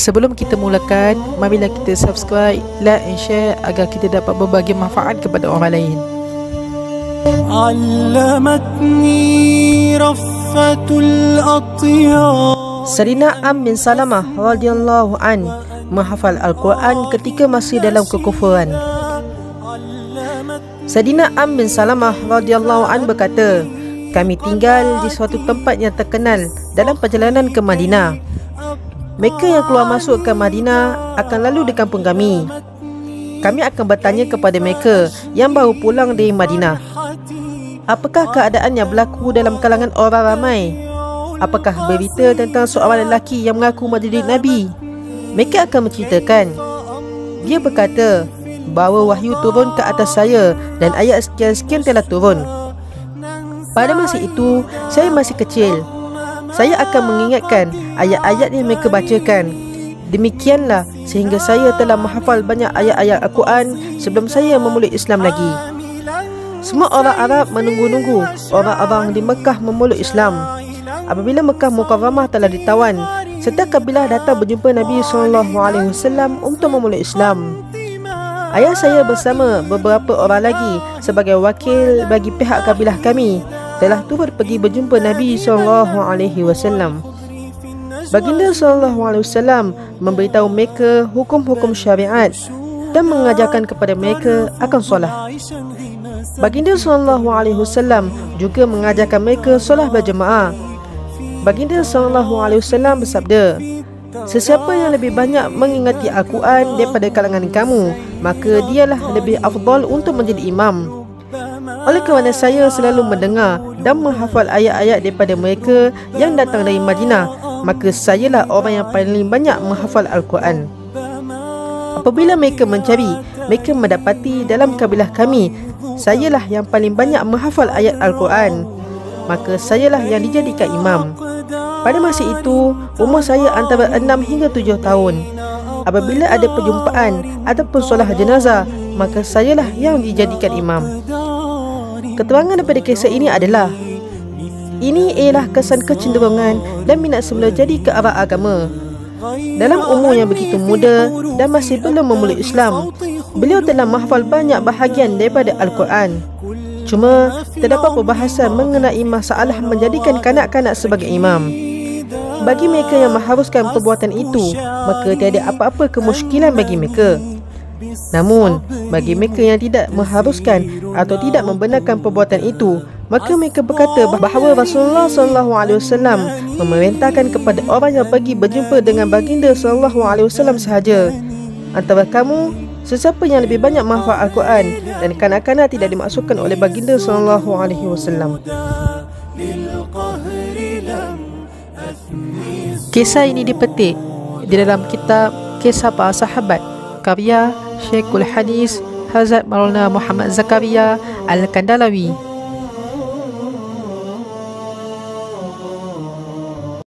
Sebelum kita mulakan, marilah kita subscribe, like and share agar kita dapat berbagi manfaat kepada orang lain. Sayyidina Amr bin Salamah radhiyallahu an menghafal Al-Quran ketika masih dalam kekufuran. Sayyidina Amr bin Salamah radhiyallahu an berkata, kami tinggal di suatu tempat yang terkenal dalam perjalanan ke Madinah. Mereka yang keluar masuk ke Madinah akan lalu di kampung kami. Kami akan bertanya kepada mereka yang baru pulang dari Madinah, apakah keadaan yang berlaku dalam kalangan orang ramai? Apakah berita tentang seorang lelaki yang mengaku menjadi Nabi? Mereka akan menceritakan. Dia berkata bahawa wahyu turun ke atas saya dan ayat sekian-sekian telah turun. Pada masa itu, saya masih kecil. Saya akan mengingatkan ayat-ayat yang mereka bacakan. Demikianlah sehingga saya telah menghafal banyak ayat-ayat Al-Quran sebelum saya memeluk Islam lagi. Semua orang Arab menunggu-nunggu orang-orang di Mekah memeluk Islam. Apabila Mekah Mukarramah telah ditawan, setiap kabilah datang berjumpa Nabi SAW untuk memeluk Islam. Ayah saya bersama beberapa orang lagi sebagai wakil bagi pihak kabilah kami telah turut pergi berjumpa Nabi SAW. Baginda SAW memberitahu mereka hukum-hukum syariat dan mengajarkan kepada mereka akan solat. Baginda SAW juga mengajarkan mereka solat berjemaah. Baginda SAW bersabda, sesiapa yang lebih banyak mengingati Al-Quran daripada kalangan kamu, maka dialah lebih afdal untuk menjadi imam. Oleh kerana saya selalu mendengar dan menghafal ayat-ayat daripada mereka yang datang dari Madinah, maka sayalah orang yang paling banyak menghafal Al-Quran. Apabila mereka mencari, mereka mendapati dalam kabilah kami, sayalah yang paling banyak menghafal ayat Al-Quran, maka sayalah yang dijadikan imam. Pada masa itu, umur saya antara 6 hingga 7 tahun. Apabila ada perjumpaan ataupun solat jenazah, maka sayalah yang dijadikan imam. Keterangan daripada kisah ini adalah, ini ialah kesan kecenderungan dan minat semula jadi ke arah agama. Dalam umur yang begitu muda dan masih belum memeluk Islam, beliau telah menghafal banyak bahagian daripada Al-Quran. Cuma terdapat perbahasan mengenai masalah menjadikan kanak-kanak sebagai imam. Bagi mereka yang mengharuskan perbuatan itu, maka tiada apa-apa kemusykilan bagi mereka. Namun, bagi mereka yang tidak mengharuskan atau tidak membenarkan perbuatan itu, maka mereka berkata bahawa Rasulullah SAW memerintahkan kepada orang yang pergi berjumpa dengan baginda SAW sahaja. Antara kamu, sesiapa yang lebih banyak menghafal Al-Quran dan kanak-kanak tidak dimaksudkan oleh baginda SAW. Kisah ini dipetik di dalam kitab Kisah Para Sahabat karya Syekhul Hadis Hazrat Maulana Muhammad Zakaria Al-Kandalawi.